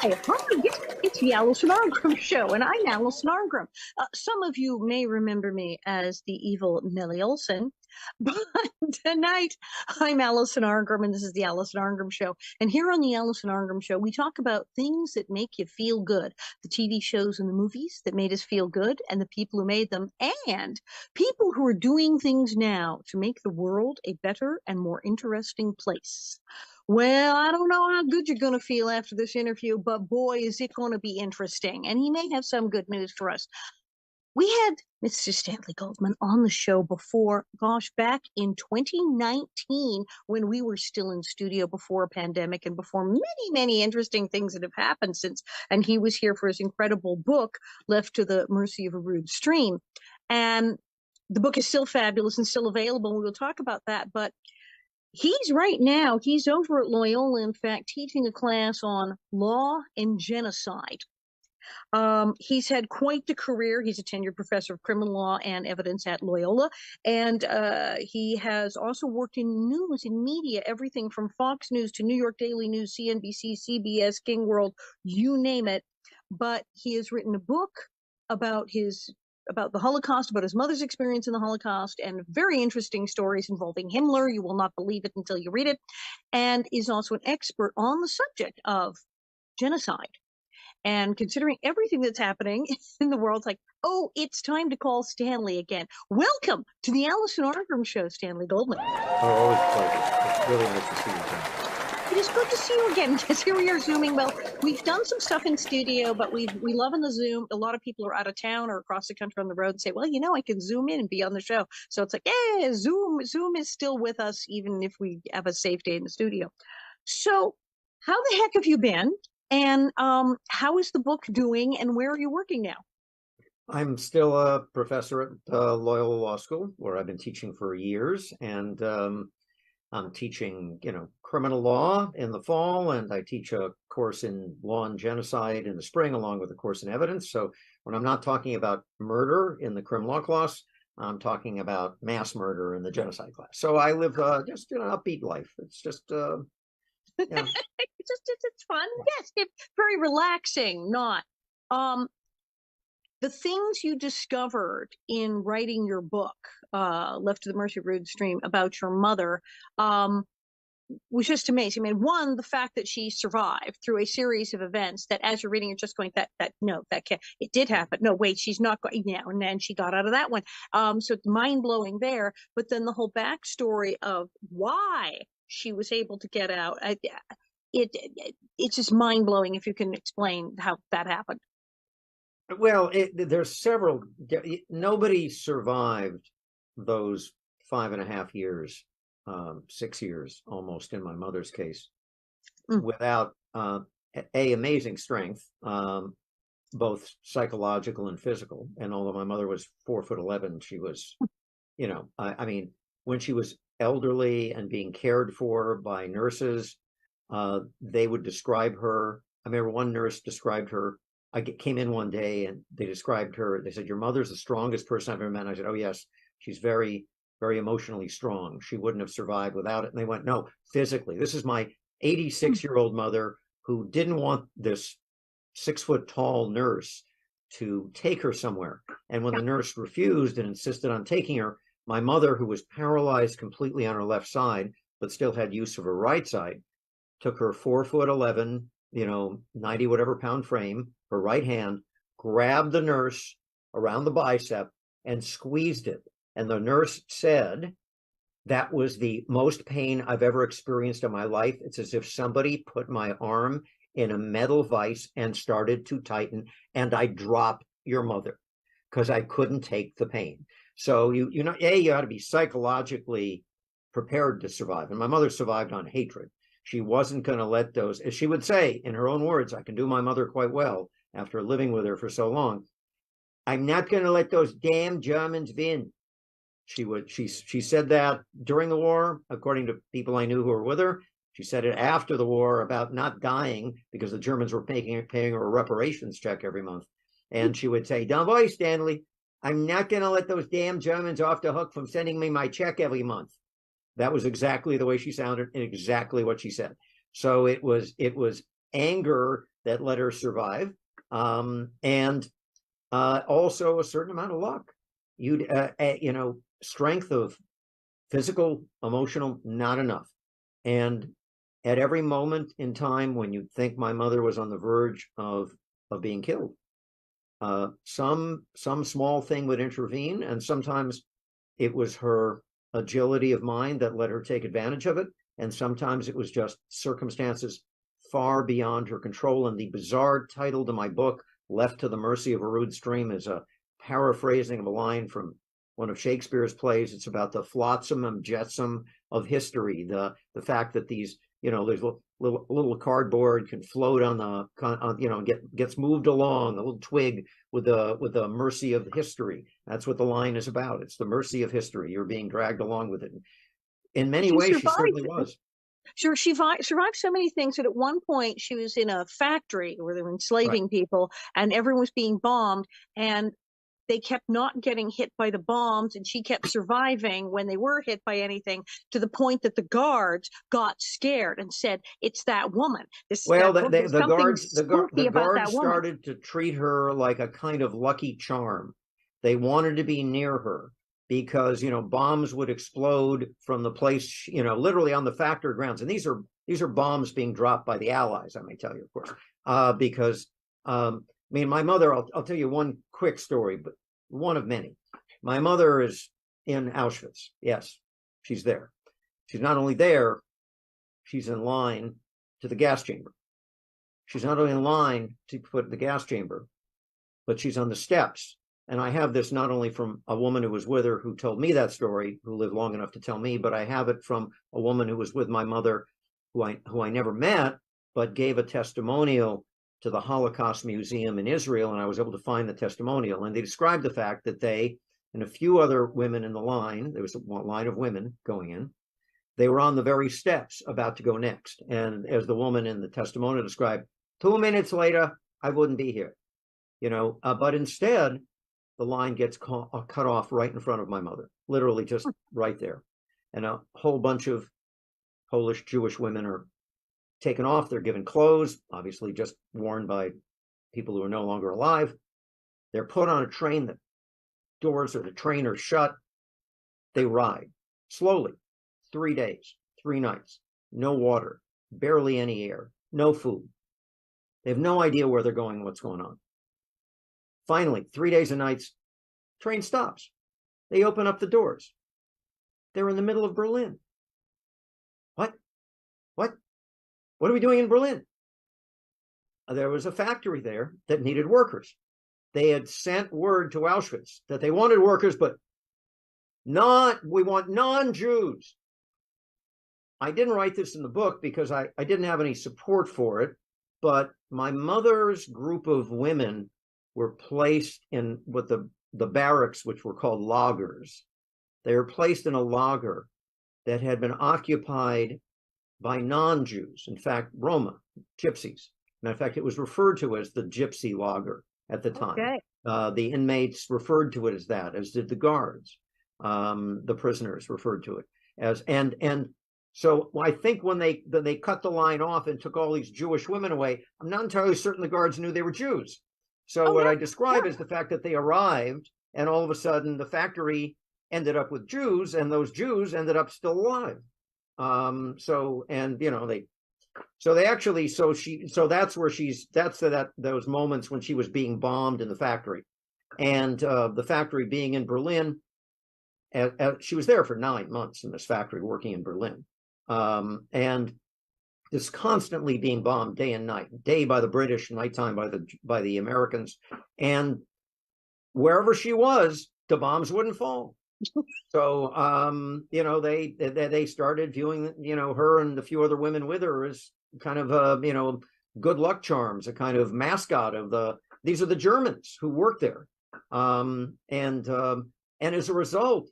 It's the Allison Arngrim Show, and I'm Allison Arngrim. Some of you may remember me as the evil Nellie Olson, but tonight I'm Allison Arngrim, and this is the Allison Arngrim Show. And here on the Allison Arngrim Show, we talk about things that make you feel good, the TV shows and the movies that made us feel good, and the people who made them, and people who are doing things now to make the world a better and more interesting place. Well, I don't know how good you're going to feel after this interview, but boy, is it going to be interesting. And he may have some good news for us. We had Mr. Stanley Goldman on the show before, back in 2019 when we were still in studio before a pandemic and before many, many interesting things that have happened since. And he was here for his incredible book, Left to the Mercy of a Rude Stream. And the book is still fabulous and still available. And we'll talk about that. But he's over at Loyola, in fact, teaching a class on law and genocide. He's had quite the career. He's a tenured professor of criminal law and evidence at Loyola. And he has also worked in news and media, everything from Fox News to New York Daily News, CNBC, CBS, King World, you name it. But he has written a book about the Holocaust, about his mother's experience in the Holocaust, and very interesting stories involving Himmler. You will not believe it until you read it. And is also an expert on the subject of genocide. And considering everything that's happening in the world, it's like, oh, it's time to call Stanley again. Welcome to the Allison Arngrim Show, Stanley Goldman. Oh, always a pleasure. It's really nice to see you again. It is good to see you again, because here we are Zooming. Well, we've done some stuff in studio, but we love in the Zoom. A lot of people are out of town or across the country on the road and say, well, I can Zoom in and be on the show. So it's like, yeah, Zoom is still with us, even if we have a safe day in the studio. So how the heck have you been? And how is the book doing, and where are you working now? I'm still a professor at Loyola Law School, where I've been teaching for years, and I'm teaching, criminal law in the fall, and I teach a course in law and genocide in the spring, along with a course in evidence. So when I'm not talking about murder in the criminal law class, I'm talking about mass murder in the genocide class. So I live just an upbeat life. It's just, yeah. it's fun. Yes, it's very relaxing. Not the things you discovered in writing your book, Left to the Mercy of Rude Stream, about your mother, was just amazing. I mean, one, the fact that she survived through a series of events that, as you're reading, you're just going, that can't, it did happen. No, wait, she's not going now. And then she got out of that one. So it's mind blowing there. But then the whole backstory of why she was able to get out, it's just mind blowing if you can explain how that happened. Well, there's several. Nobody survived those 5.5 years, 6 years almost in my mother's case, without amazing strength, both psychological and physical. And although my mother was 4'11", she was, I mean, when she was elderly and being cared for by nurses, they would describe her. I remember one nurse described her. I came in one day and they described her. They said, your mother's the strongest person I've ever met. And I said, oh, yes, she's very, very emotionally strong. She wouldn't have survived without it. And they went, no, physically. This is my 86-year-old mother who didn't want this 6-foot-tall nurse to take her somewhere. And when the nurse refused and insisted on taking her, my mother, who was paralyzed completely on her left side, but still had use of her right side, took her 4'11", 90 whatever pound frame, her right hand, grabbed the nurse around the bicep and squeezed it. And the nurse said, that was the most pain I've ever experienced in my life. It's as if somebody put my arm in a metal vise and started to tighten, and I dropped your mother because I couldn't take the pain. So you ought to be psychologically prepared to survive. And my mother survived on hatred. She wasn't going to let those, as she would say in her own words, I can do my mother quite well after living with her for so long. I'm not going to let those damn Germans win. She said that during the war, according to people I knew who were with her. She said it after the war about not dying because the Germans were paying her a reparations check every month. And she would say, don't worry, Stanley, I'm not going to let those damn Germans off the hook from sending me my check every month. That was exactly the way she sounded and exactly what she said. So it was anger that let her survive, and also a certain amount of luck. You'd strength of physical, emotional, not enough. And at every moment in time when you'd think my mother was on the verge of being killed, some small thing would intervene, and sometimes it was her agility of mind that let her take advantage of it, and sometimes it was just circumstances far beyond her control. And the bizarre title to my book, Left to the Mercy of a Rude Stream, is a paraphrasing of a line from one of Shakespeare's plays. It's about the flotsam and jetsam of history, the fact that these, there's little cardboard can float on the gets moved along, a little twig with the mercy of history. That's what the line is about. It's the mercy of history. You're being dragged along with it. In many ways, she certainly was. Sure, she survived so many things that at one point she was in a factory where they were enslaving people, and everyone was being bombed, and they kept not getting hit by the bombs, and she kept surviving when they were hit by anything, to the point that the guards got scared and said, "It's that woman." The guards started to treat her like a kind of lucky charm. They wanted to be near her because bombs would explode from the place, literally on the factory grounds, and these are bombs being dropped by the Allies. I may tell you, of course, because my mother. I'll tell you one quick story, but one of many. My mother is in Auschwitz. Yes, she's there. She's not only there, she's in line to the gas chamber. She's not only in line to put the gas chamber, but she's on the steps. And I have this not only from a woman who was with her, who told me that story, who lived long enough to tell me, but I have it from a woman who was with my mother, who I never met, but gave a testimonial to the Holocaust Museum in Israel, and I was able to find the testimonial. And they described the fact that they and a few other women in the line, there was a line of women going in, they were on the very steps about to go next. And as the woman in the testimonial described, 2 minutes later, I wouldn't be here, but instead, the line gets cut off right in front of my mother, literally just right there. And a whole bunch of Polish Jewish women are taken off. They're given clothes, obviously just worn by people who are no longer alive. They're put on a train. The doors of the train are shut. They ride slowly, 3 days, 3 nights, no water, barely any air, no food. They have no idea where they're going, what's going on. Finally, 3 days and nights, train stops. They open up the doors. They're in the middle of Berlin. What are we doing in Berlin? There was a factory there that needed workers. They had sent word to Auschwitz that they wanted workers, but we want non-Jews. I didn't write this in the book because I didn't have any support for it, but my mother's group of women were placed in what the barracks, which were called lagers. They were placed in a lager that had been occupied by non-Jews, in fact, Roma, gypsies. Matter of fact, it was referred to as the gypsy lager at the time. Okay. The inmates referred to it as that, as did the guards. The prisoners referred to it as, and so I think when they cut the line off and took all these Jewish women away, I'm not entirely certain the guards knew they were Jews. So what I describe is the fact that they arrived, and all of a sudden the factory ended up with Jews, and those Jews ended up still alive. That's those moments when she was being bombed in the factory, and the factory being in Berlin. She was there for 9 months in this factory working in Berlin, and it's constantly being bombed day and night, day by the British, nighttime by the Americans, and wherever she was, the bombs wouldn't fall. So they started viewing her and the few other women with her as kind of good luck charms, a kind of mascot of these are the Germans who work there, and as a result,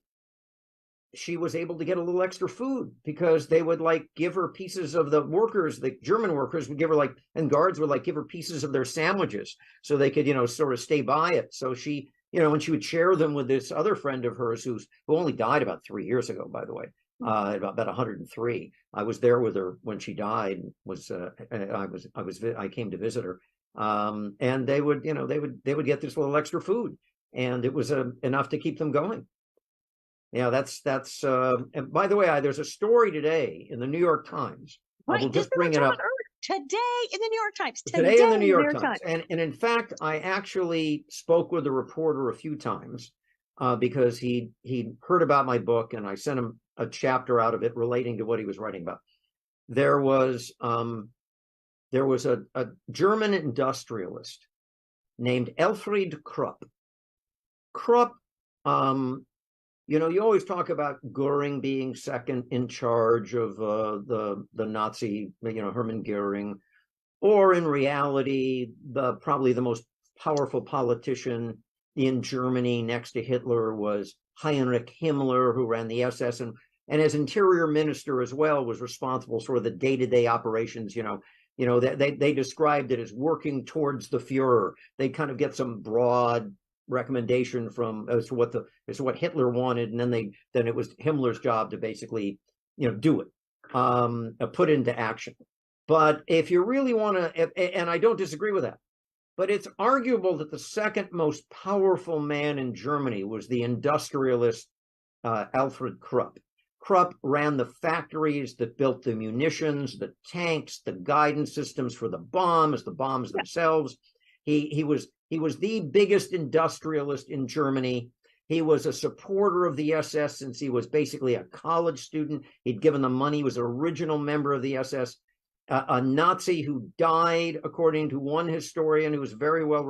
she was able to get a little extra food because they would give her pieces of the workers, the German workers would give her and guards would give her pieces of their sandwiches so they could sort of stay by it. So she and she would share them with this other friend of hers who only died about 3 years ago, by the way, about 103. I was there with her when she died. I came to visit her, and they would get this little extra food, and it was enough to keep them going. Yeah, that's and by the way, there's a story today in the New York Times. I will just bring it up. Today in the New York Times. Today in the New York Times. And in fact, I actually spoke with the reporter a few times because he heard about my book, and I sent him a chapter out of it relating to what he was writing about. There was a German industrialist named Elfried Krupp. Krupp, you always talk about Goering being second in charge of the Nazi, Hermann Goering, or in reality, probably the most powerful politician in Germany next to Hitler was Heinrich Himmler, who ran the SS, and as interior minister as well was responsible for the day-to-day operations. They described it as working towards the Fuhrer. They kind of get some broad recommendation as to what Hitler wanted, and then it was Himmler's job to basically do it, put into action. But if you really want to, and I don't disagree with that, but it's arguable that the second most powerful man in Germany was the industrialist Alfred Krupp. Krupp ran the factories that built the munitions, the tanks, the guidance systems for the bombs themselves. He was the biggest industrialist in Germany. He was a supporter of the SS since he was basically a college student. He'd given them money. He was an original member of the SS. A Nazi who died, according to one historian who was very well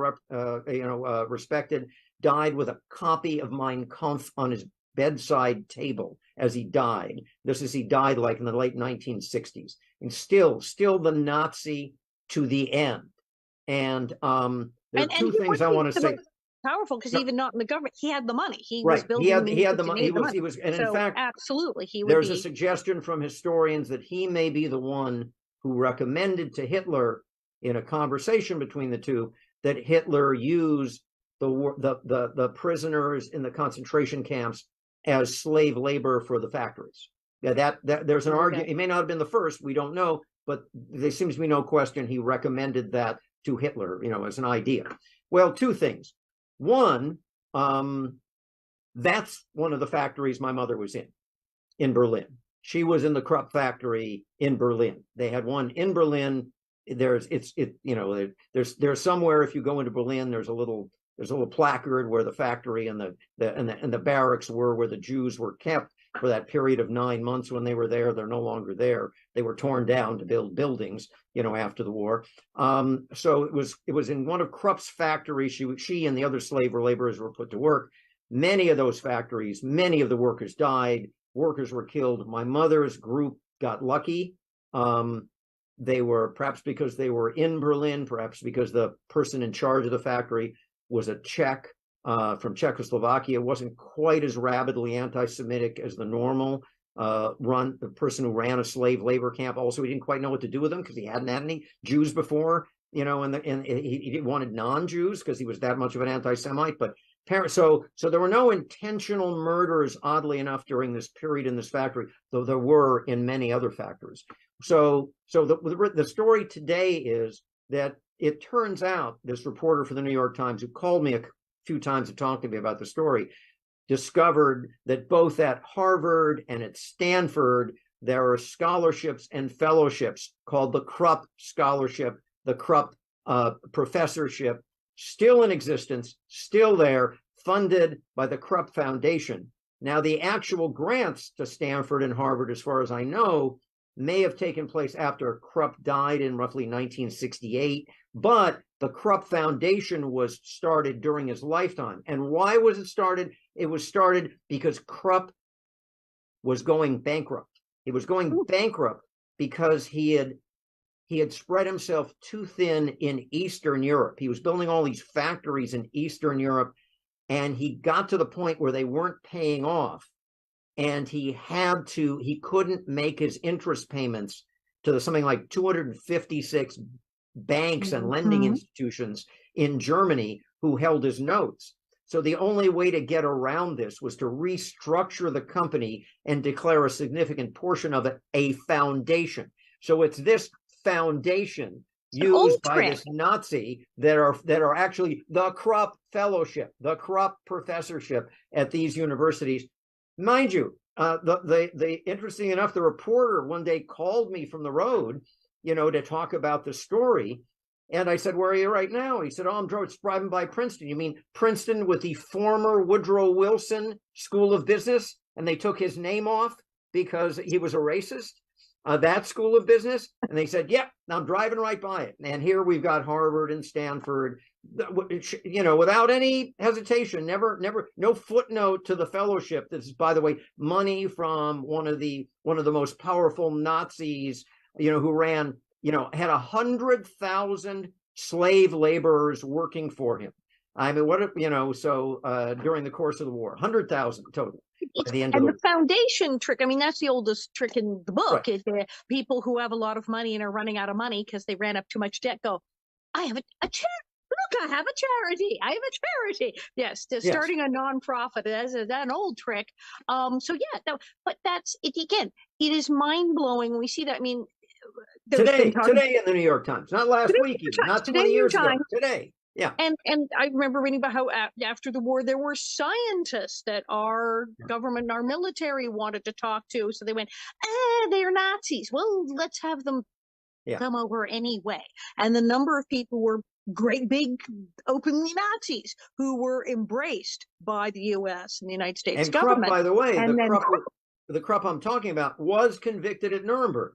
respected, died with a copy of Mein Kampf on his bedside table as he died. He died like in the late 1960s, and still the Nazi to the end. And there are two things I want to say. Powerful because even not in the government, he had the money. He was building. He had the money. He was, and so, in fact, absolutely, there's a suggestion from historians that he may be the one who recommended to Hitler, in a conversation between the two, that Hitler use the prisoners in the concentration camps as slave labor for the factories. That there's an argument. It may not have been the first, we don't know, but there seems to be no question he recommended that to Hitler, as an idea. Well, two things. One, that's one of the factories my mother was in Berlin. She was in the Krupp factory in Berlin. They had one in Berlin. There's somewhere, if you go into Berlin, there's a little placard where the factory and the barracks were, where the Jews were kept for that period of 9 months when they were there. They're no longer there. They were torn down to build buildings, after the war. So it was in one of Krupp's factories. She and the other slave laborers were put to work. Many of those factories, many of the workers died. Workers were killed. My mother's group got lucky. They were, perhaps because they were in Berlin, perhaps because the person in charge of the factory was a Czech from Czechoslovakia. It wasn't quite as rabidly anti-Semitic as the normal the person who ran a slave labor camp. Also, he didn't quite know what to do with them because he hadn't had any Jews before, and he wanted non-Jews because he was that much of an anti-Semite. But so there were no intentional murders, oddly enough, during this period in this factory, though there were in many other factories. So the story today is that it turns out this reporter for the New York Times, who called me a few times to talk to me about the story, discovered that both at Harvard and at Stanford, there are scholarships and fellowships called the Krupp Scholarship, the Krupp Professorship, still in existence, still there, funded by the Krupp Foundation. Now, the actual grants to Stanford and Harvard, as far as I know, may have taken place after Krupp died in roughly 1968, but the Krupp Foundation was started during his lifetime. And why was it started? It was started because Krupp was going bankrupt. He was going bankrupt because he had spread himself too thin in Eastern Europe. He was building all these factories in Eastern Europe, and he got to the point where they weren't paying off. And he couldn't make his interest payments to something like 256 banks and lending institutions in Germany who held his notes. So the only way to get around this was to restructure the company and declare a significant portion of it a foundation. So it's this foundation used by this Nazi that are actually the Krupp Fellowship, the Krupp Professorship at these universities. Mind you, interesting enough, the reporter one day called me from the road, to talk about the story. And I said, where are you right now? He said, I'm driving by Princeton. You mean Princeton with the former Woodrow Wilson School of Business? And they took his name off because he was a racist? That School of Business? And they said, yep, I'm driving right by it. And here we've got Harvard and Stanford, without any hesitation, no footnote to the fellowship. This is, by the way, money from one of the most powerful Nazis, who ran, had 100,000 slave laborers working for him. I mean, during the course of the war, 100,000 total. The foundation trick, I mean, that's the oldest trick in the book. Right. People who have a lot of money and are running out of money because they ran up too much debt go, I have a charity. Look, I have a charity. I have a charity. Yes, starting a nonprofit is an old trick. But that's it again. It is mind blowing. We see that. I mean, today in the New York Times, not last week, even, not 20 years ago. Today. Yeah. And I remember reading about how after the war, there were scientists that our government, our military wanted to talk to. So they went, they're Nazis. Well, let's have them come over anyway. And the number of people were great big openly Nazis who were embraced by the U.S. and the United States government. Krupp, by the way, the Krupp I'm talking about was convicted at Nuremberg.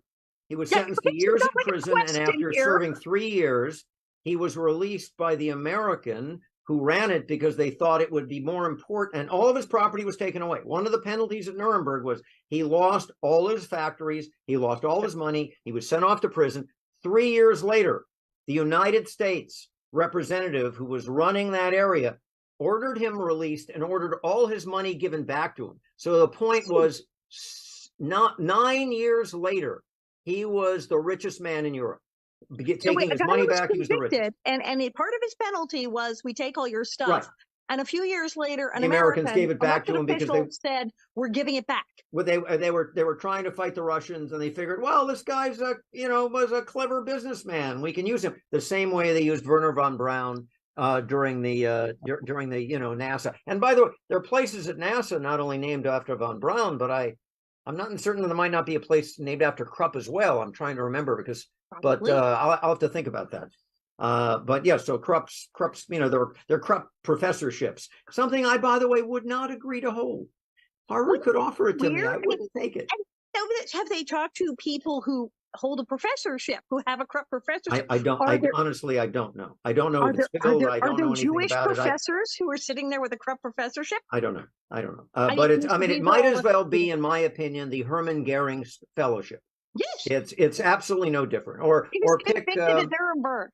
He was sentenced to years in prison, and after serving 3 years, he was released by the American who ran it because they thought it would be more important, and all of his property was taken away. One of the penalties at Nuremberg was he lost all his factories, he lost all his money, he was sent off to prison. 3 years later, the United States representative who was running that area ordered him released and ordered all his money given back to him. So the point was, not 9 years later, he was the richest man in Europe. Taking his money back, he was the richest. And part of his penalty was, we take all your stuff. Right. And a few years later, the Americans gave it back to him because they said, we're giving it back. Well, they were trying to fight the Russians, and they figured, well, this guy's was a clever businessman. We can use him the same way they used Wernher von Braun during the NASA. And by the way, there are places at NASA not only named after von Braun, but I'm not certain that there might not be a place named after Krupp as well. I'm trying to remember but I'll have to think about that. But yeah, so Krupp's, they're Krupp professorships. Something I, by the way, would not agree to hold. Harvard could offer it to me. I wouldn't take it. Have they talked to people who hold a professorship, who have a Krupp professorship? Honestly, I don't know. I don't know if it's filled. I don't know anything Jewish about professors who are sitting there with a Krupp professorship? I don't know. But it might as well be, in my opinion, the Hermann Goering Fellowship. Yes, it's absolutely no different. Or pick Nuremberg.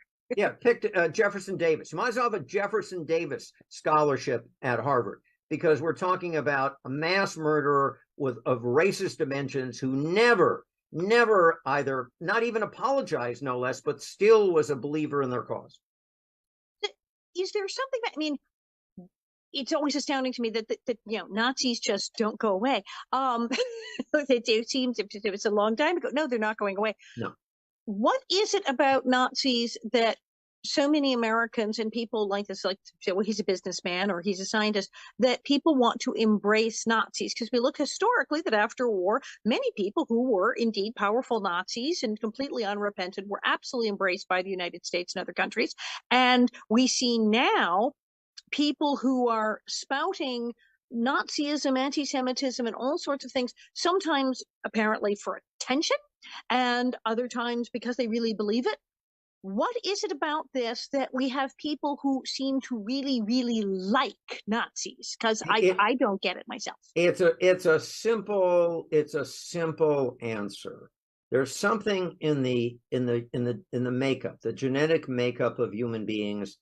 picked Jefferson Davis. You might as well have a Jefferson Davis scholarship at Harvard, because we're talking about a mass murderer of racist dimensions who never either, not even apologized, no less, but still was a believer in their cause. Is there something that, I mean, it's always astounding to me that Nazis just don't go away. It seems if it's a long time ago. No, they're not going away. No. What is it about Nazis that so many Americans and people like this, like, well, he's a businessman or he's a scientist, that people want to embrace Nazis? Because we look historically that after war, many people who were indeed powerful Nazis and completely unrepentant were absolutely embraced by the United States and other countries. And we see now people who are spouting Nazism, anti-Semitism, and all sorts of things, sometimes apparently for attention, and other times because they really believe it. What is it about this that we have people who seem to really, really like Nazis? Because I don't get it myself. It's a simple answer. There's something in the makeup, the genetic makeup of human beings,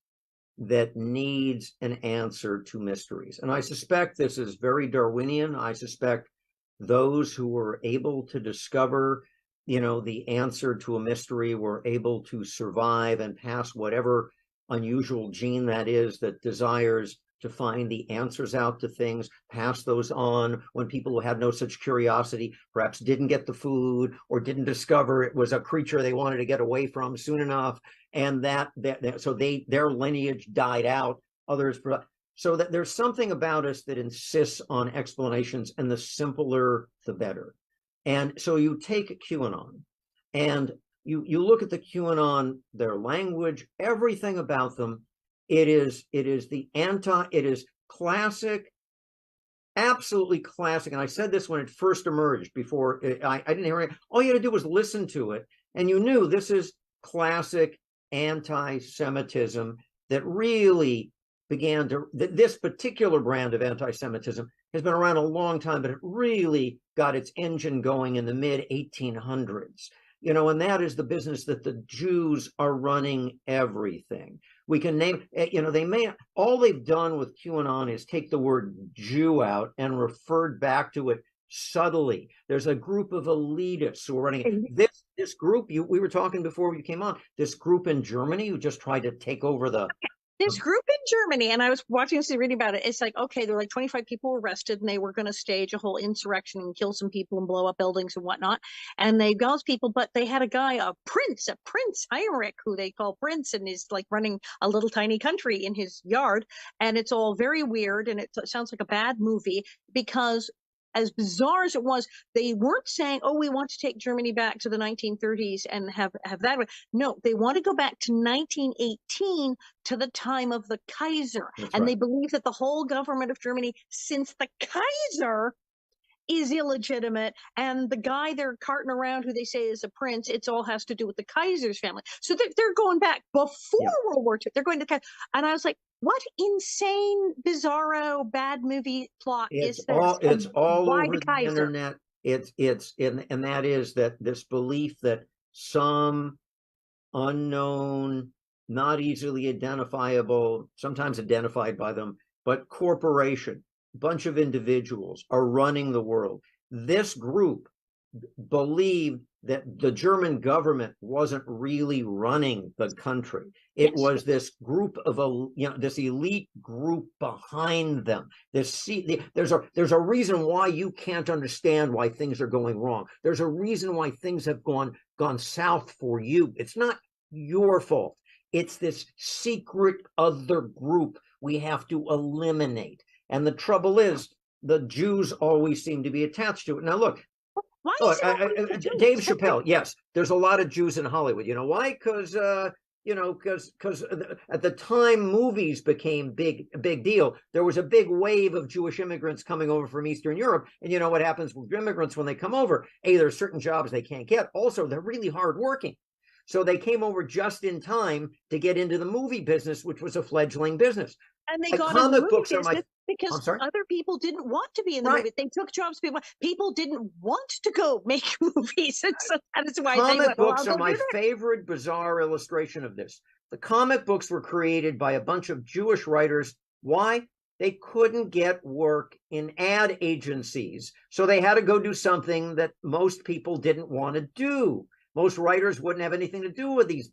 that needs an answer to mysteries. And I suspect this is very Darwinian. I suspect those who were able to discover, the answer to a mystery were able to survive and pass whatever unusual gene that is that desires to find the answers out to things, pass those on when people who had no such curiosity perhaps didn't get the food or didn't discover it was a creature they wanted to get away from soon enough, and so their lineage died out. Others, so that there's something about us that insists on explanations, and the simpler the better. And so you take QAnon, and you look at the QAnon, their language, everything about them. It is classic, absolutely classic. And I said this when it first emerged. Before I didn't hear it. All you had to do was listen to it, and you knew this is classic anti-Semitism that really began to. This particular brand of anti-Semitism has been around a long time, but it really got its engine going in the mid 1800s. And that is the business that the Jews are running everything. We can name, all they've done with QAnon is take the word Jew out and referred back to it subtly. There's a group of elitists who are running this group. We were talking before you came on, this group in Germany who just tried to take over this group in Germany, and I was reading about it. It's like, okay, there were like 25 people arrested, and they were going to stage a whole insurrection and kill some people and blow up buildings and whatnot. And they got those people, but they had a guy, a Prince Heinrich, who they call Prince, and is like running a little tiny country in his yard. And it's all very weird, and it sounds like a bad movie, because as bizarre as it was, they weren't saying, oh, we want to take Germany back to the 1930s and have that. No, they want to go back to 1918, to the time of the Kaiser. That's and right. They believe that the whole government of Germany, since the Kaiser, is illegitimate, and the guy they're carting around who they say is a prince, it's all has to do with the Kaiser's family. So they're going back before World War II. They're going to Kaiser. And I was like, what insane, bizarro, bad movie plot is this? It's all why over the internet. And that is that this belief that some unknown, not easily identifiable, sometimes identified by them, but corporation, bunch of individuals are running the world. This group believed that the German government wasn't really running the country. It was this group of this elite group behind them. There's a reason why you can't understand why things are going wrong. There's a reason why things have gone south for you. It's not your fault. It's this secret other group we have to eliminate. And the trouble is, the Jews always seem to be attached to it. Now, look, Dave Chappelle, yes, there's a lot of Jews in Hollywood. You know why? Because at the time movies became a big deal. There was a big wave of Jewish immigrants coming over from Eastern Europe. And you know what happens with immigrants when they come over? There's certain jobs they can't get. Also, they're really hardworking. So they came over just in time to get into the movie business, which was a fledgling business. And they got comic books are because other people didn't want to be in the movie. They took jobs. People didn't want to go make movies. And so that is why comic books are my favorite bizarre illustration of this. The comic books were created by a bunch of Jewish writers. Why? They couldn't get work in ad agencies. So they had to go do something that most people didn't want to do. Most writers wouldn't have anything to do with these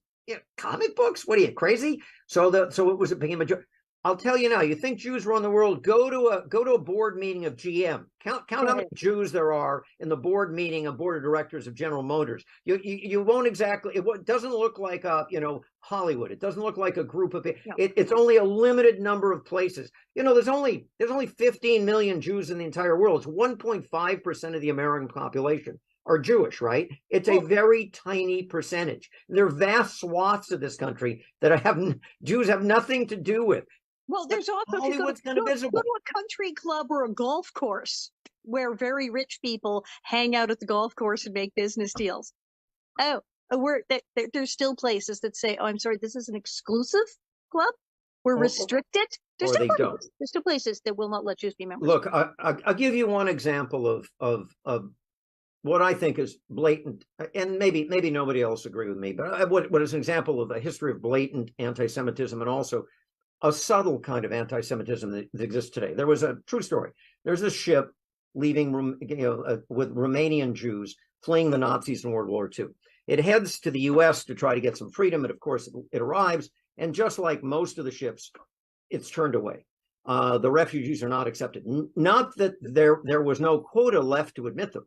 comic books. What are you, crazy? So it became a joke. I'll tell you now, you think Jews run the world, go to a board meeting of GM. Count how many Jews there are in the board meeting of board of directors of General Motors. You won't exactly, it doesn't look like Hollywood. It doesn't look like a group of people. It's only a limited number of places. There's only 15 million Jews in the entire world. It's 1.5% of the American population are Jewish, right? It's a very tiny percentage. There are vast swaths of this country that Jews have nothing to do with. Well, there's also Hollywood's kind of visible. Go to a country club or a golf course where very rich people hang out at the golf course and make business deals. There's still places that say, "Oh, I'm sorry, this is an exclusive club. We're restricted." There's still places that will not let Jews be members. Look, I'll give you one example of what I think is blatant, and maybe nobody else agree with me, but what is an example of a history of blatant anti-Semitism and also a subtle kind of anti-Semitism that exists today. There was a true story. There's a ship leaving, with Romanian Jews fleeing the Nazis in World War II. It heads to the U.S. to try to get some freedom, and of course it arrives, and just like most of the ships, it's turned away. The refugees are not accepted. Not that there was no quota left to admit them.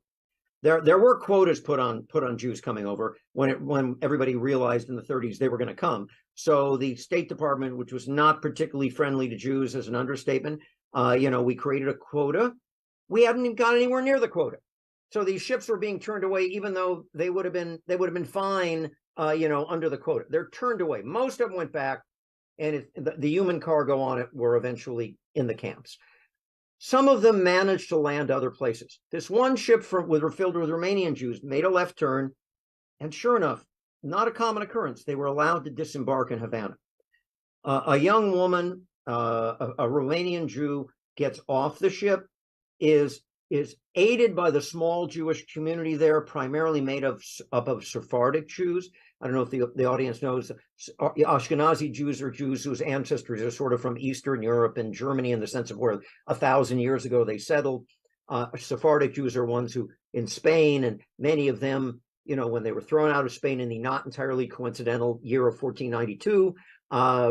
There were quotas put on Jews coming over when everybody realized in the 30s they were going to come. So the State Department, which was not particularly friendly to Jews, as an understatement, we created a quota. We haven't even got anywhere near the quota. So these ships were being turned away, even though they would have been fine, under the quota. They're turned away. Most of them went back, and the human cargo on it were eventually in the camps. Some of them managed to land other places. This one ship filled with Romanian Jews made a left turn, and sure enough, not a common occurrence, they were allowed to disembark in Havana. A young woman, a Romanian Jew, gets off the ship, is aided by the small Jewish community there, primarily made up of Sephardic Jews. I don't know if the audience knows, Ashkenazi Jews are Jews whose ancestors are sort of from Eastern Europe and Germany, in the sense of where 1,000 years ago they settled. Sephardic Jews are ones who in Spain, and many of them, when they were thrown out of Spain in the not entirely coincidental year of 1492,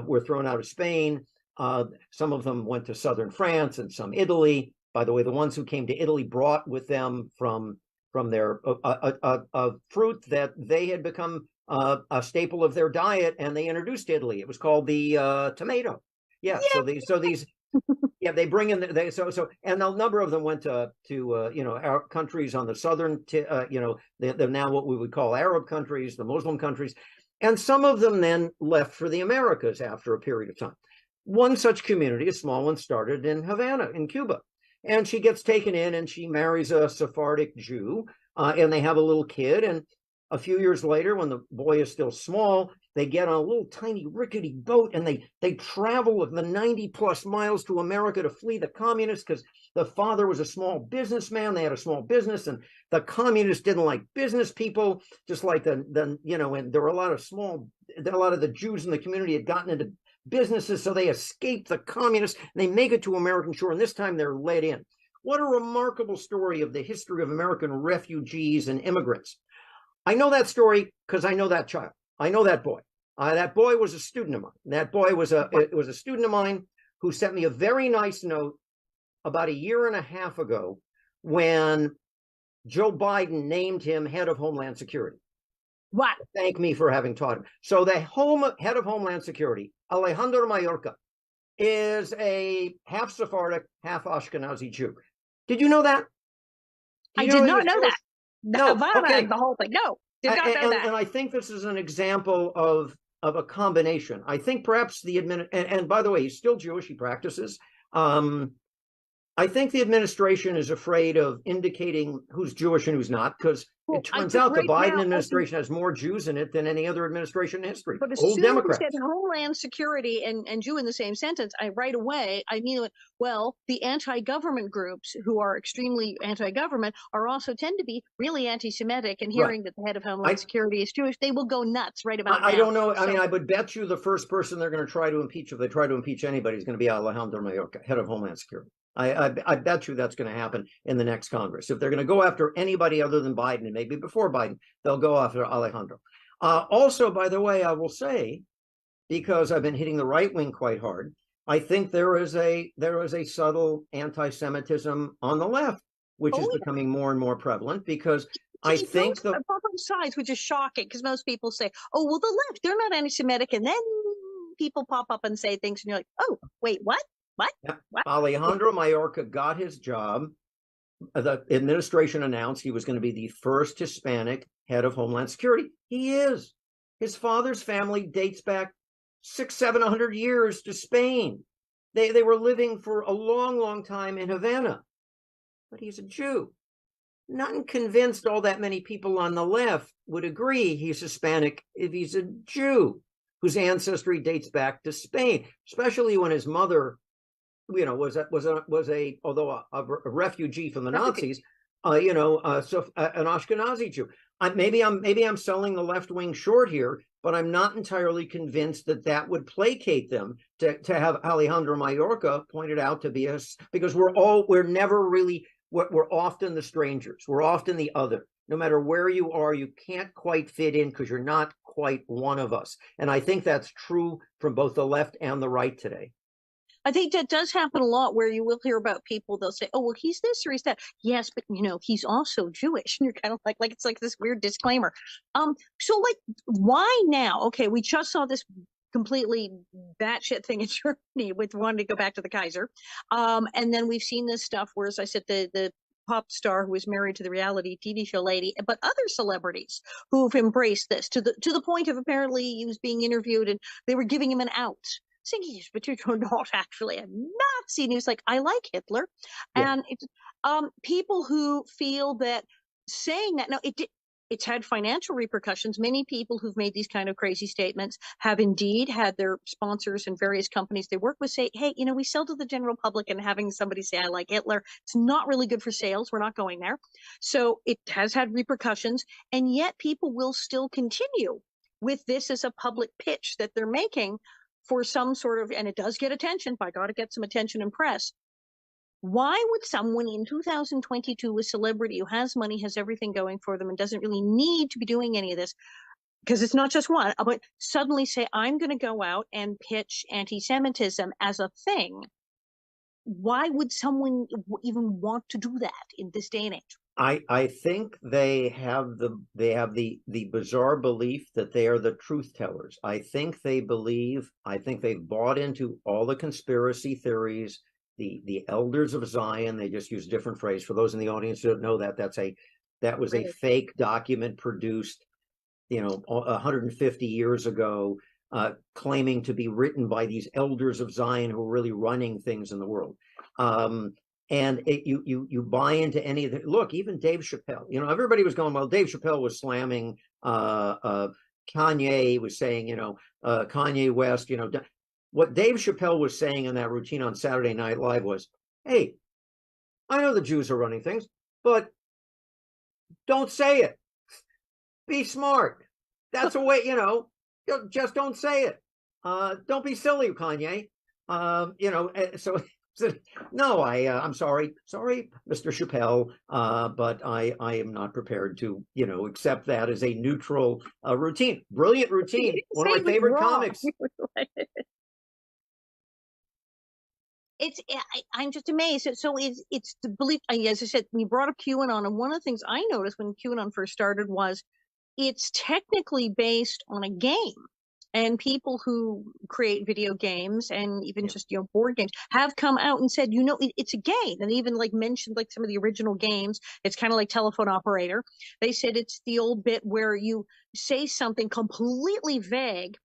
were thrown out of Spain. Some of them went to southern France and some Italy. By the way, the ones who came to Italy brought with them from their a fruit that they had become a staple of their diet, and they introduced to Italy. It was called the tomato. Yeah. So these yeah, they bring in and a number of them went to our countries on the southern they're now what we would call Arab countries, the Muslim countries, and some of them then left for the Americas after a period of time. One such community, a small one, started in Havana in Cuba. And she gets taken in, and she marries a Sephardic Jew, and they have a little kid. And a few years later, when the boy is still small, they get on a little tiny rickety boat, and they travel with the 90+ miles to America to flee the communists, because the father was a small businessman. They had a small business, and the communists didn't like business people, just like and there were a lot of the Jews in the community had gotten into businesses, so they escape the communists, and they make it to American shore, and this time they're let in. What a remarkable story of the history of American refugees and immigrants. I know that story because I know that child. I know that boy. That boy was a student of mine. That boy was a student of mine who sent me a very nice note about a year and a half ago when Joe Biden named him head of Homeland Security. What? Thank me for having taught him. So the head of Homeland Security, Alejandro Mayorkas, is a half Sephardic, half Ashkenazi Jew. Did you know that? I did not know that. No, okay. The whole thing. No, did not know that. And I think this is an example of a combination. I think perhaps and by the way, he's still Jewish. He practices. I think the administration is afraid of indicating who's Jewish and who's not, because it turns out the Biden administration has more Jews in it than any other administration in history. But as soon as you said Homeland Security and Jew in the same sentence, right away, I knew it. Well, the anti-government groups who are extremely anti-government also tend to be really anti-Semitic, and hearing that the head of Homeland Security is Jewish, they will go nuts right about now. I don't know. I mean, I would bet you the first person they're going to try to impeach, if they try to impeach anybody, is going to be Alejandro Mayorkas, head of Homeland Security. I bet you that's going to happen in the next Congress. If they're going to go after anybody other than Biden, and maybe before Biden, they'll go after Alejandro. Also, by the way, I will say, because I've been hitting the right wing quite hard, I think there is a subtle anti-Semitism on the left, which is becoming more and more prevalent, because I think both sides, which is shocking, because most people say, oh, well, the left, they're not anti-Semitic, and then people pop up and say things, and you're like, oh, wait, what? What? Yeah. What? Alejandro Mayorkas got his job. The administration announced he was going to be the first Hispanic head of Homeland Security. He is. His father's family dates back 600-700 years to Spain. They were living for a long, long time in Havana. But he's a Jew. Not convinced all that many people on the left would agree he's Hispanic if he's a Jew whose ancestry dates back to Spain, especially when his mother, was although a refugee from the Nazis, so an Ashkenazi Jew. Maybe I'm selling the left wing short here, but I'm not entirely convinced that would placate them to have Alejandro Mayorkas pointed out to be us, because we're often the strangers. We're often the other. No matter where you are, you can't quite fit in because you're not quite one of us. And I think that's true from both the left and the right today. I think that does happen a lot where you will hear about people, they'll say, oh, well, he's this or he's that. Yes, but he's also Jewish. And you're kind of like it's like this weird disclaimer. So like why now? Okay, we just saw this completely batshit thing in Germany with wanting to go back to the Kaiser. And then we've seen this stuff where, as I said, the pop star who was married to the reality TV show lady, but other celebrities who've embraced this to the point of apparently he was being interviewed and they were giving him an out saying, yes, but you're not actually a Nazi. And he was like, I like Hitler. Yeah. And people who feel that saying that, now it's had financial repercussions. Many people who've made these kind of crazy statements have indeed had their sponsors and various companies they work with say, hey, we sell to the general public, and having somebody say, I like Hitler, it's not really good for sales. We're not going there. So it has had repercussions. And yet people will still continue with this as a public pitch that they're making for some sort of, and it does get attention. By God, it gets some attention and press. Why would someone in 2022, a celebrity who has money, has everything going for them, and doesn't really need to be doing any of this, because it's not just one, but suddenly say, I'm going to go out and pitch anti-Semitism as a thing? Why would someone even want to do that in this day and age? I think they have the bizarre belief that they are the truth tellers. I think they've bought into all the conspiracy theories, the elders of Zion. They just use a different phrase. For those in the audience who don't know that, that was a fake document produced 150 years ago, claiming to be written by these elders of Zion who are really running things in the world. And you buy into any of the, look, even Dave Chappelle, everybody was going, well, Dave Chappelle was slamming Kanye, was saying, Kanye West, what Dave Chappelle was saying in that routine on Saturday Night Live was, hey, I know the Jews are running things, but don't say it. Be smart. That's a way, just don't say it. Don't be silly, Kanye. So no, I'm sorry, Mr. Chappelle, but I am not prepared to, accept that as a neutral routine. Brilliant routine. One of my favorite comics. I'm just amazed. So it's the belief. As I said, you brought up QAnon, and one of the things I noticed when QAnon first started was it's technically based on a game. And people who create video games and even just board games have come out and said, it's a game, and even like mentioned like some of the original games. It's kind of like telephone operator. They said it's the old bit where you say something completely vague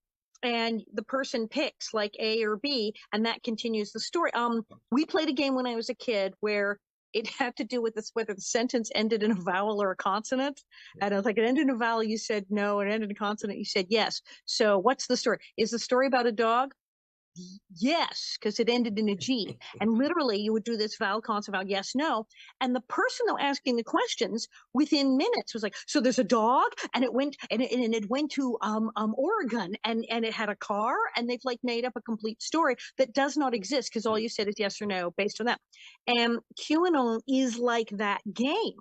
and the person picks like A or B, and that continues the story. We played a game when I was a kid where it had to do with this, whether the sentence ended in a vowel or a consonant. And I was like, it ended in a vowel, you said no. It ended in a consonant, you said yes. So what's the story? Is the story about a dog? Yes, because it ended in a G. And literally you would do this vowel, consonant, vowel, yes, no. And the person though asking the questions within minutes was like, so there's a dog and it went and it went to Oregon and it had a car, and they've like made up a complete story that does not exist because all you said is yes or no based on that. And QAnon is like that game.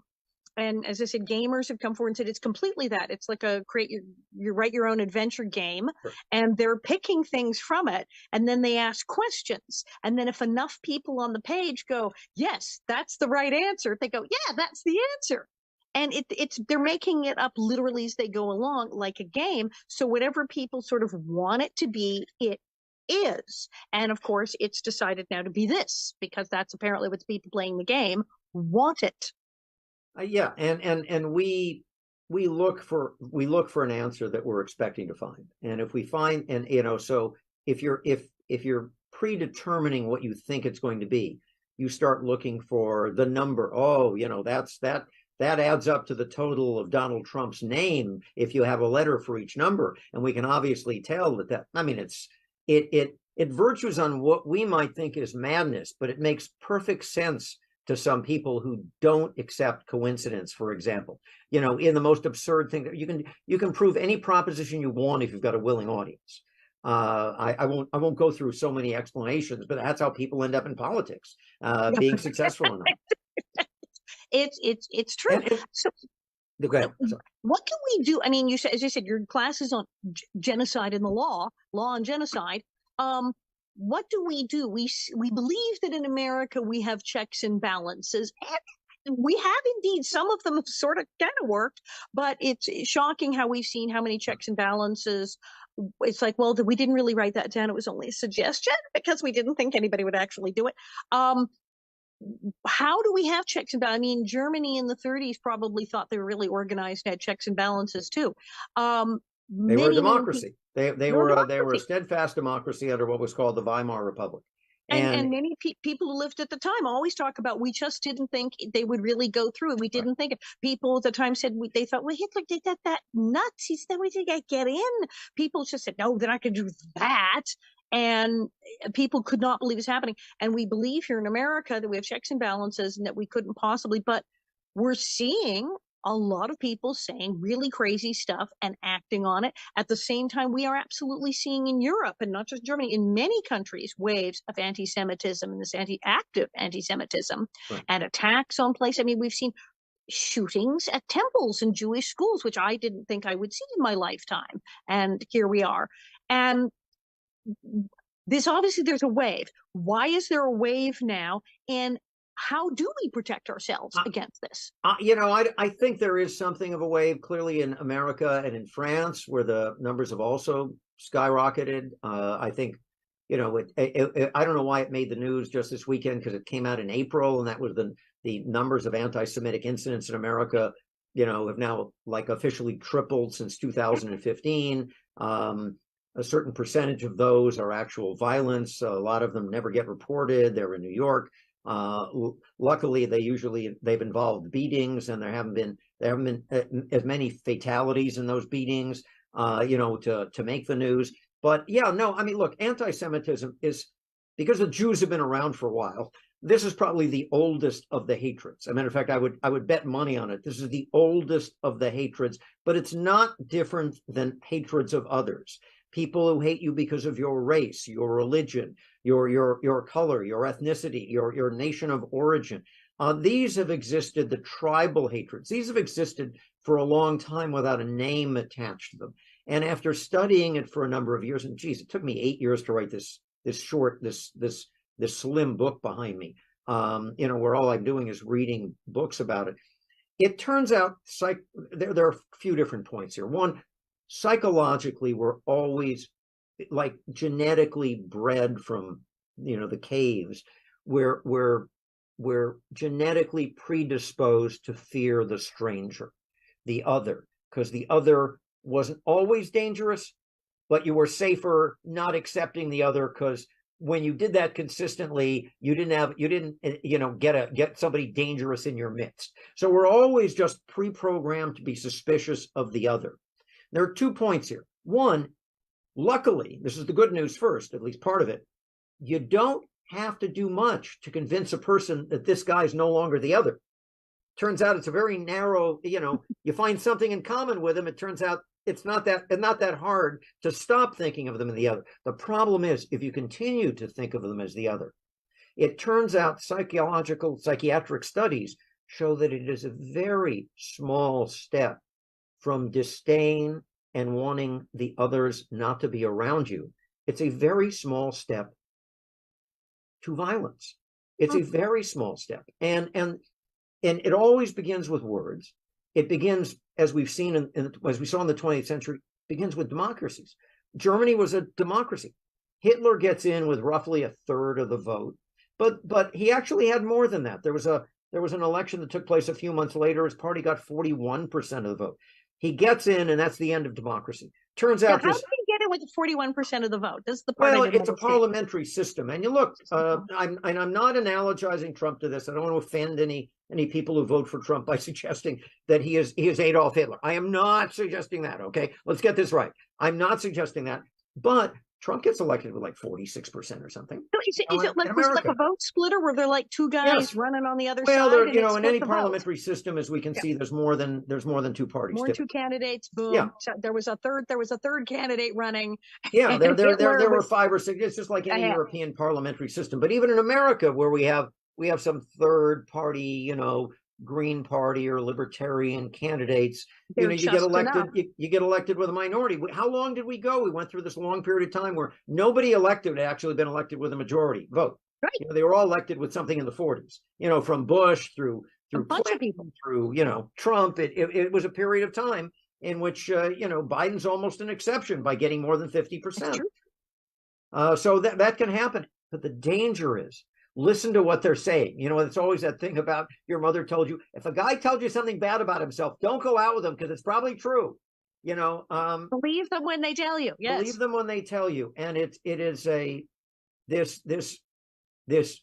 And as I said, gamers have come forward and said it's completely that. It's like a you write your own adventure game, and they're picking things from it, and then they ask questions. And then if enough people on the page go, yes, that's the right answer, they go, yeah, that's the answer. And they're making it up literally as they go along, like a game. So whatever people sort of want it to be, it is. And of course, it's decided now to be this because that's apparently what the people playing the game want it. Yeah, and we look for an answer that we're expecting to find, and if we find, and so if you're predetermining what you think it's going to be, you start looking for the number. Oh, that adds up to the total of Donald Trump's name if you have a letter for each number, and we can obviously tell that. I mean, it virtues on what we might think is madness, but it makes perfect sense to some people who don't accept coincidence, for example. In the most absurd thing that you can prove any proposition you want if you've got a willing audience. I won't go through so many explanations, but that's how people end up in politics, being successful enough. It's true. So, what can we do? I mean, as you said, your class is on genocide and the law and genocide. what do? We believe that in America we have checks and balances, and we have indeed. Some of them have sort of kind of worked, but it's shocking how we've seen how many checks and balances. It's like, well, we didn't really write that down. It was only a suggestion because we didn't think anybody would actually do it. How do we have checks and balances? I mean, Germany in the 30s probably thought they were really organized and had checks and balances too. They were a Many democracy. They were a steadfast democracy under what was called the Weimar Republic. And many people who lived at the time always talk about, we just didn't think they would really go through it. We didn't think it. People at the time said they thought, well, Hitler did that nuts. He's the way to get in. People just said, no, they're not going to do that. And people could not believe it's happening. And we believe here in America that we have checks and balances and that we couldn't possibly, but we're seeing a lot of people saying really crazy stuff and acting on it. At the same time, we are absolutely seeing in Europe, and not just Germany, in many countries, waves of anti-Semitism and this active anti-Semitism and attacks on places. I mean, we've seen shootings at temples and Jewish schools, which I didn't think I would see in my lifetime. And here we are. And this, obviously, there's a wave. Why is there a wave now? And how do we protect ourselves against this? I think there is something of a wave clearly in America and in France, where the numbers have also skyrocketed. I think, I don't know why it made the news just this weekend, because it came out in April, and that was the numbers of anti-Semitic incidents in America, have now like officially tripled since 2015. A certain percentage of those are actual violence. A lot of them never get reported. They're in New York. Luckily, they've involved beatings, and there haven't been as many fatalities in those beatings, to make the news. But yeah, no, I mean, look, anti-Semitism is, because the Jews have been around for a while. This is probably the oldest of the hatreds. As a matter of fact, I would bet money on it. This is the oldest of the hatreds, but it's not different than hatreds of others. People who hate you because of your race, your religion, your color, your ethnicity, your nation of origin. These have existed, the tribal hatreds. These have existed for a long time without a name attached to them. And after studying it for a number of years, and geez, it took me 8 years to write this slim book behind me, where all I'm doing is reading books about it. It turns out there are a few different points here. One, psychologically, we're always like genetically bred from the caves, where we're genetically predisposed to fear the stranger, the other, because the other wasn't always dangerous, but you were safer not accepting the other, because when you did that consistently, you didn't get somebody dangerous in your midst. So we're always just pre-programmed to be suspicious of the other. There are 2 points here. One, luckily, this is the good news first, at least part of it. You don't have to do much to convince a person that this guy is no longer the other. Turns out it's a very narrow, you find something in common with him. It turns out it's not that hard to stop thinking of them as the other. The problem is, if you continue to think of them as the other, it turns out psychiatric studies show that it is a very small step from disdain and wanting the others not to be around you. It's a very small step to violence. It's a very small step. And it always begins with words. It begins, as we've seen, as we saw in the 20th century, begins with democracies. Germany was a democracy. Hitler gets in with roughly a third of the vote, but he actually had more than that. There was an election that took place a few months later. His party got 41% of the vote. He gets in, and that's the end of democracy. Turns out, how did he get it with 41% of the vote? This is the part. Well, it's a parliamentary system, and you look. I'm not analogizing Trump to this. I don't want to offend any people who vote for Trump by suggesting that he is Adolf Hitler. I am not suggesting that. Okay, let's get this right. I'm not suggesting that, but Trump gets elected with like 46% or something. So is it like a vote splitter where they're like two guys running on the other side? Well, in any parliamentary system, as we can see, there's more than 2 parties. More than 2 candidates. Boom. Yeah. So there was a third candidate running. Yeah, there were 5 or 6. It's just like any European parliamentary system. But even in America, where we have some third party, Green Party or Libertarian candidates, They're you get just elected, enough. you get elected with a minority. How long did we go? We went through this long period of time where nobody elected had actually been elected with a majority vote. Right. They were all elected with something in the 40s, from Bush through A bunch of Clinton, people. through, Trump. It was a period of time in which, Biden's almost an exception by getting more than 50%. So that can happen. But the danger is, listen to what they're saying. It's always that thing about your mother told you, if a guy tells you something bad about himself, don't go out with him because it's probably true. Believe them when they tell you. Yes. Believe them when they tell you. And it is this.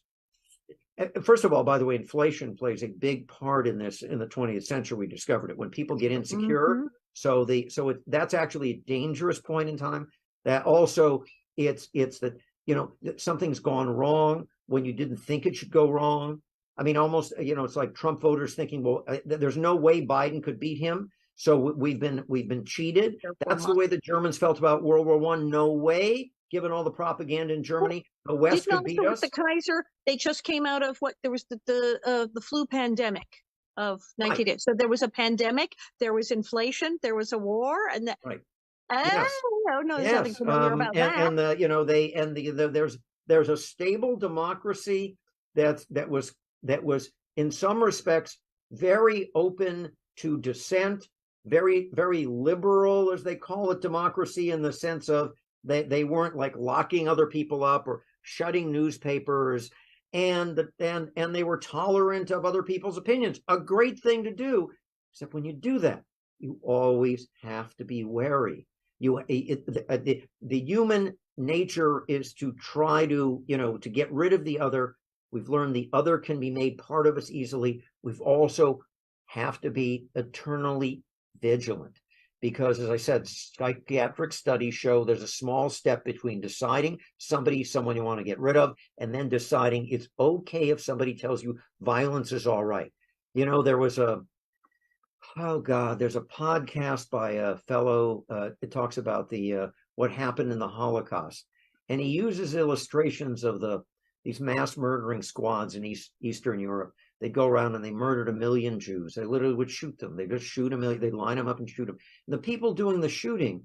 First of all, by the way, inflation plays a big part in this. In the 20th century, we discovered it when people get insecure. Mm-hmm. That's actually a dangerous point in time. That also, it's that that something's gone wrong when you didn't think it should go wrong. I mean, almost, it's like Trump voters thinking, well, there's no way Biden could beat him. So we've been cheated. That's the way the Germans felt about World War I. No way, given all the propaganda in Germany, the West could beat us. The Kaiser, they just came out of there was the flu pandemic of 19 days. So there was a pandemic, there was inflation, there was a war, and that. Right. Yes. No, there's nothing familiar about that. And there's a stable democracy that was in some respects very open to dissent, very, very liberal, as they call it, democracy, in the sense of they weren't like locking other people up or shutting newspapers, and they were tolerant of other people's opinions. A great thing to do, except when you do that, you always have to be wary. The human nature is to try to to get rid of the other. We've learned the other can be made part of us easily. We've also have to be eternally vigilant, because, as I said, psychiatric studies show there's a small step between deciding someone you want to get rid of, and then deciding it's okay if somebody tells you violence is all right. There's a podcast by a fellow. It talks about what happened in the Holocaust, and he uses illustrations of these mass murdering squads in Eastern Europe. They go around and they murdered 1 million Jews. They literally would shoot them. They just shoot 1 million. They line them up and shoot them. And the people doing the shooting,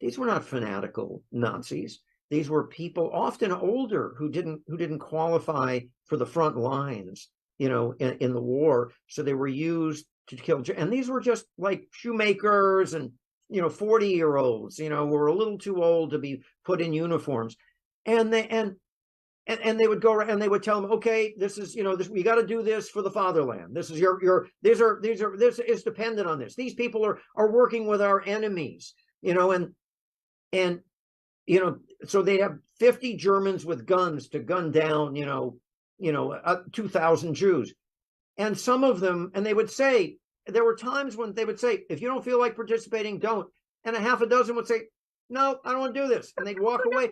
these were not fanatical Nazis. These were people often older who didn't qualify for the front lines, in the war. So they were used to kill. And these were just like shoemakers and 40-year-olds, who were a little too old to be put in uniforms. And they would go around and they would tell them, okay, this is, we got to do this for the fatherland. This is this is dependent on this. These people are working with our enemies, and so they have 50 Germans with guns to gun down, 2,000 Jews. And some of them, and they would say, there were times when they would say, if you don't feel like participating, don't. And a half a dozen would say, no, I don't want to do this. And they'd walk away.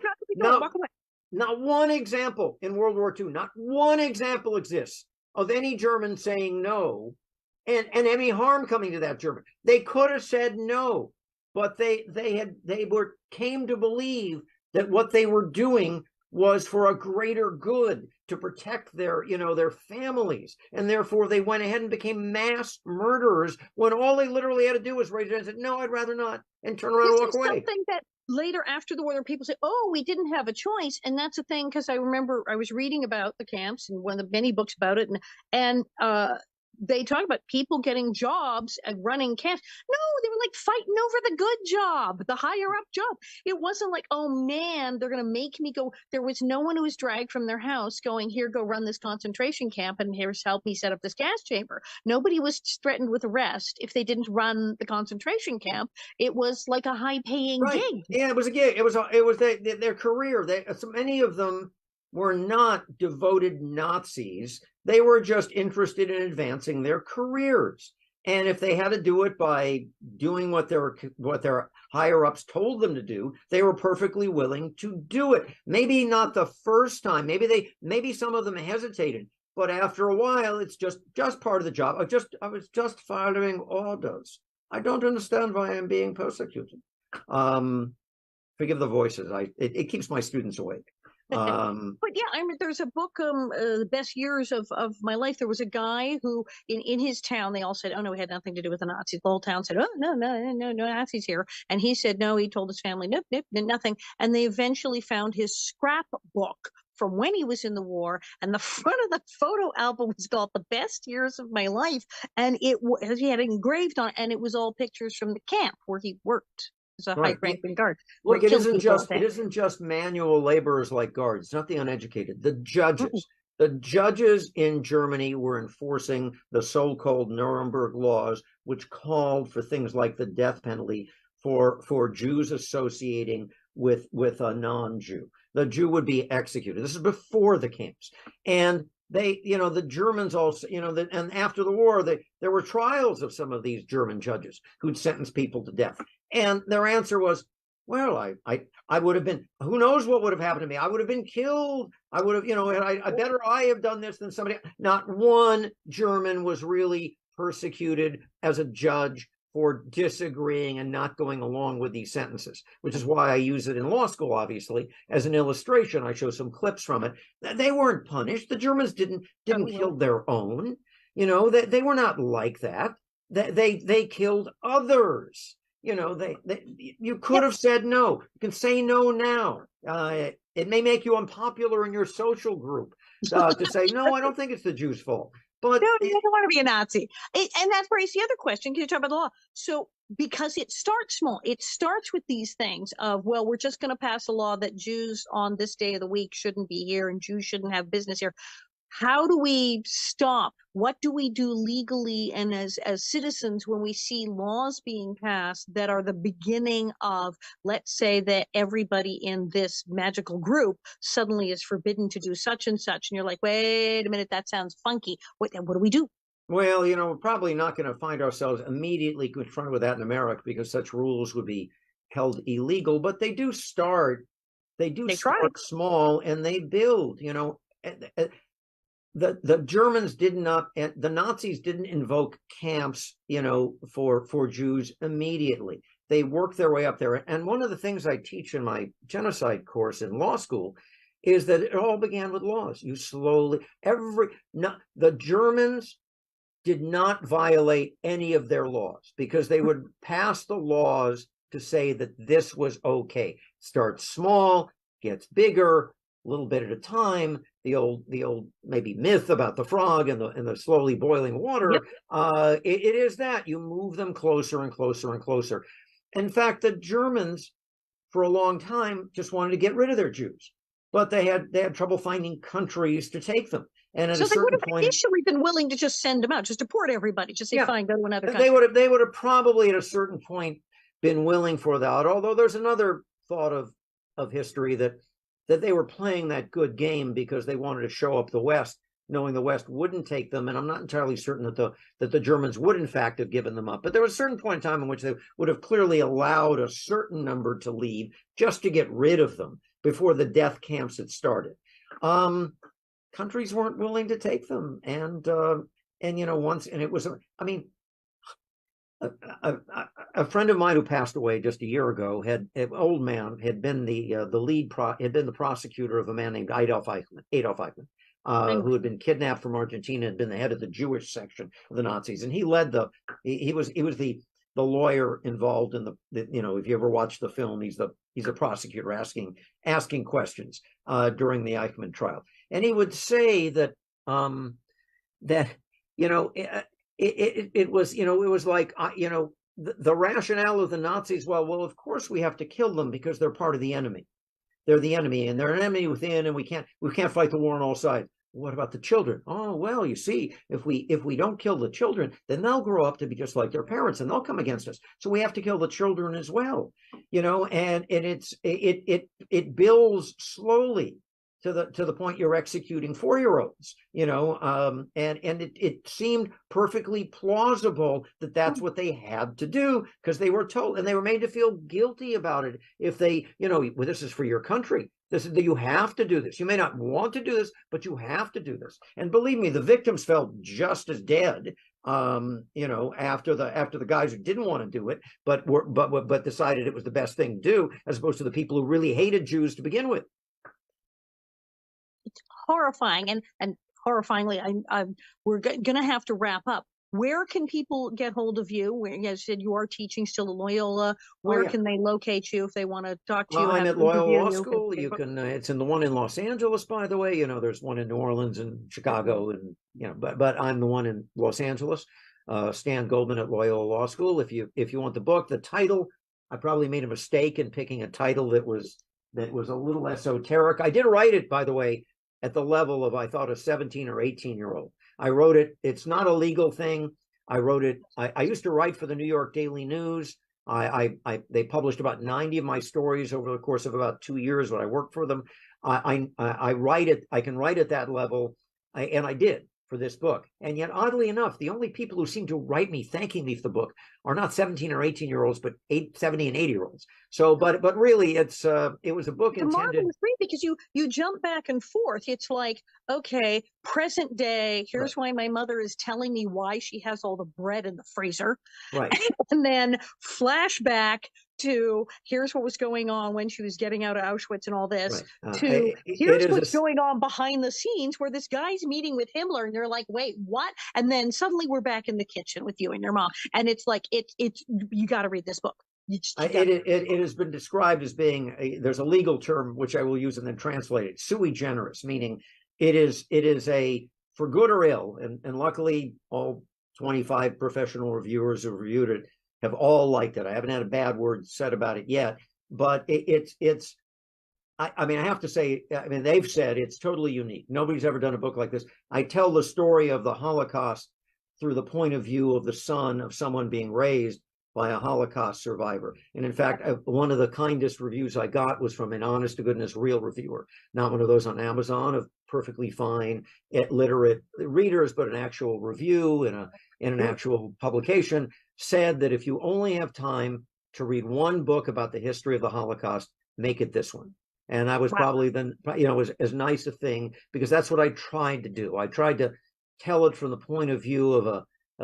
Not one example in World War II, not one example exists of any German saying no and any harm coming to that German. They could have said no, but they came to believe that what they were doing was for a greater good, to protect their families, and therefore they went ahead and became mass murderers when all they literally had to do was raise their hand and say, no, I'd rather not, and turn around and walk away. Something that later, after the war, there people say, oh, we didn't have a choice. And that's a thing, because I remember I was reading about the camps in one of the many books about it, and they talk about people getting jobs and running camps. No, they were like fighting over the good job, the higher up job. It wasn't like, oh man, they're going to make me go. There was no one who was dragged from their house going, here, go run this concentration camp, and here's help me set up this gas chamber. Nobody was threatened with arrest if they didn't run the concentration camp. It was like a high-paying gig. Yeah, it was a gig. It was their career. So many of them were not devoted Nazis. They were just interested in advancing their careers. And if they had to do it by doing what their higher ups told them to do, they were perfectly willing to do it. Maybe not the first time. Maybe some of them hesitated, but after a while, it's just part of the job. I was just following orders. I don't understand why I'm being persecuted. Forgive the voices. It keeps my students awake. But yeah, I mean, there's a book, The Best Years of My Life. There was a guy who, in his town, they all said, "Oh no, it had nothing to do with the Nazis." The whole town said, "Oh no, no, no, no Nazis here." And he said, "No." He told his family, "Nope, nope, nothing." And they eventually found his scrapbook from when he was in the war, and the front of the photo album was called "The Best Years of My Life," and he had it engraved on, and it was all pictures from the camp where he worked as a high Right. ranking guard, where Look, he killed people all it day. isn't just manual laborers like guards. It's not the uneducated. Mm-mm. The judges in Germany were enforcing the so-called Nuremberg laws, which called for things like the death penalty for Jews associating with a non-Jew. The Jew would be executed. This is before the camps, and the Germans also, and after the war, there were trials of some of these German judges who'd sentence people to death, and their answer was, well, I would have been, who knows what would have happened to me? I would have been killed. I would have, I better I have done this than somebody. Not one German was really persecuted as a judge for disagreeing and not going along with these sentences, which is why I use it in law school, obviously, as an illustration. I show some clips from it. They weren't punished. The Germans didn't kill their own. They were not like that. They killed others. You could have said no. You can say no now. It may make you unpopular in your social group to say no. I don't think it's the Jews' fault. But No, you don't want to be a Nazi. And that raises the other question. Can you talk about the law? So, because it starts small, it starts with these things of, well, we're just going to pass a law that Jews on this day of the week shouldn't be here and Jews shouldn't have business here. How do we stop? What do we do legally and as citizens when we see laws being passed that are the beginning of, let's say that everybody in this magical group suddenly is forbidden to do such and such, and you're like, wait a minute, that sounds funky. What do we do? well, we're probably not going to find ourselves immediately confronted with that in America because such rules would be held illegal. But they do start. They do They try. start small and they build. The Germans did not, the Nazis didn't invoke camps, for Jews immediately. They worked their way up there. And one of the things I teach in my genocide course in law school is that it all began with laws. You slowly, the Germans did not violate any of their laws because they would pass the laws to say that this was okay. Starts small, gets bigger, a little bit at a time. The old maybe myth about the frog and the slowly boiling water. Yep. It is that you move them closer and closer and closer. In fact, the Germans for a long time just wanted to get rid of their Jews, but they had trouble finding countries to take them. And at So a they would certain have point, initially been willing to just send them out, just deport everybody, just say, yeah, fine, go to another they country. would have probably at a certain point been willing for that. Although there's another thought of history that they were playing that good game because they wanted to show up the West, knowing the West wouldn't take them. And I'm not entirely certain that the Germans would in fact have given them up. But there was a certain point in time in which they would have clearly allowed a certain number to leave just to get rid of them before the death camps had started. Countries weren't willing to take them, and once, and it was, I mean, a friend of mine who passed away just a year ago an old man had been had been the prosecutor of a man named Adolf Eichmann, who had been kidnapped from Argentina, had been the head of the Jewish section of the Nazis, and he led he was the lawyer involved in if you ever watch the film, he's a prosecutor asking questions during the Eichmann trial, and he would say that it was like the rationale of the Nazis. Well, of course we have to kill them because they're part of the enemy. They're the enemy, and they're an enemy within, and we can't fight the war on all sides. What about the children? Oh, well, you see, if we don't kill the children, then they'll grow up to be just like their parents, and they'll come against us. So we have to kill the children as well, and it builds slowly to the point you're executing 4-year-olds, and it seemed perfectly plausible that that's what they had to do because they were told, and they were made to feel guilty about it. If they, well, this is for your country. You have to do this. You may not want to do this, but you have to do this. And believe me, the victims felt just as dead, after the guys who didn't want to do it, but decided it was the best thing to do, as opposed to the people who really hated Jews to begin with. horrifying. And horrifyingly, we're going to have to wrap up. Where can people get hold of you? Where, you said you are teaching still at Loyola. Where can they locate you if they want to talk to you? I'm at Loyola Law School. You it's in the one in Los Angeles, by the way. There's one in New Orleans and Chicago, and but I'm the one in Los Angeles. Stan Goldman at Loyola Law School. If you want the book, the title, I probably made a mistake in picking a title that was a little esoteric. I did write it, by the way, at the level of, I thought, a 17 or 18-year-old. I wrote it. It's not a legal thing. I wrote it. I used to write for the New York Daily News. They published about 90 of my stories over the course of about 2 years when I worked for them. I write it. I can write at that level, and I did for this book. And yet, oddly enough, the only people who seem to write me thanking me for the book are not 17 or 18-year-olds, but 70 and 80-year-olds. So, but really, it was a book intended. Because you jump back and forth. It's like, okay, present day. Here's why my mother is telling me why she has all the bread in the freezer. Right. And then flashback to here's what was going on when she was getting out of Auschwitz and all this, to here's what's going on behind the scenes where this guy's meeting with Himmler and they're like, wait, what? And then suddenly we're back in the kitchen with you and your mom. And it's like, it's you got to read this book. It has been described as being there's a legal term which I will use and then translate it, sui generis, meaning it is a, for good or ill, and luckily all 25 professional reviewers who reviewed it have all liked it. I haven't had a bad word said about it yet, but I mean, I have to say, they've said it's totally unique. Nobody's ever done a book like this. I tell the story of the Holocaust through the point of view of the son of someone being raised by a Holocaust survivor. And in fact, one of the kindest reviews I got was from an honest to goodness real reviewer, not one of those on Amazon of perfectly fine, literate readers, but an actual review in an actual publication, said that if you only have time to read one book about the history of the Holocaust, make it this one. And I was probably then, was as nice a thing, because that's what I tried to do. I tried to tell it from the point of view of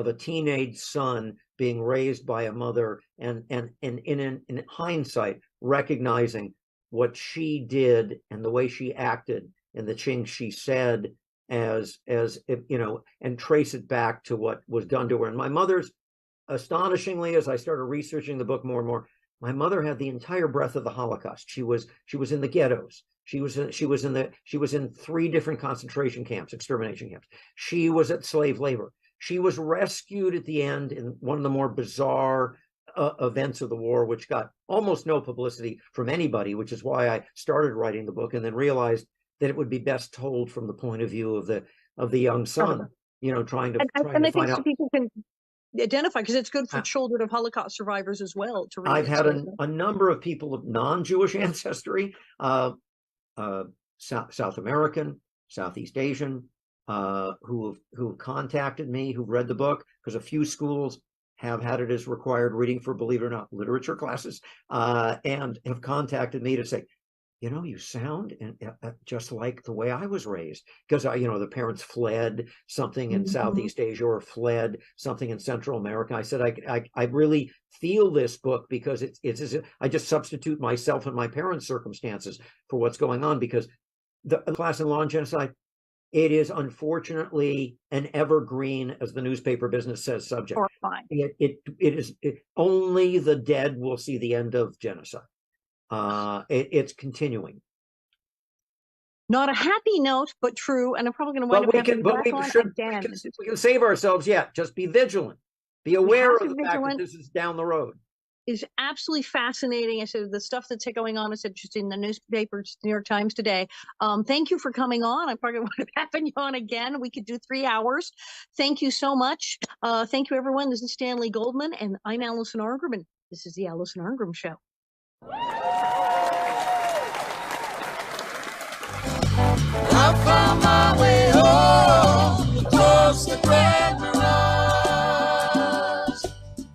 a teenage son being raised by a mother, and in hindsight, recognizing what she did and the way she acted and the things she said as and trace it back to what was done to her. And my mother's, astonishingly, as I started researching the book more and more, my mother had the entire breadth of the Holocaust. She was in the ghettos. She was in 3 different concentration camps, extermination camps. She was at slave labor. She was rescued at the end in one of the more bizarre events of the war, which got almost no publicity from anybody, which is why I started writing the book, and then realized that it would be best told from the point of view of the young son, trying to find out. People can identify, because it's good for children of Holocaust survivors as well to read. I've had a number of people of non-Jewish ancestry, South American, Southeast Asian, who have contacted me, who've read the book, because a few schools have had it as required reading for, believe it or not, literature classes, and have contacted me to say, you sound just like the way I was raised, because the parents fled something in Southeast Asia or fled something in Central America. I said, I really feel this book, because it's as if I just substitute myself and my parents' circumstances for what's going on, because the class in Law and Genocide, it is unfortunately an evergreen, as the newspaper business says, subject. Only the dead will see the end of genocide. It's continuing. Not a happy note, but true. And I'm probably going to wind up having back on again. We can save ourselves yet. Just be vigilant. Be aware of the fact that this is down the road. Is absolutely fascinating. I said the stuff that's going on. I said just in the newspapers, New York Times today. Thank you for coming on. I'm probably going to have you on again. We could do 3 hours. Thank you so much. Thank you, everyone. This is Stanley Goldman, and I'm Allison Arngrim, and this is the Allison Arngrim Show. I found my way home across the grand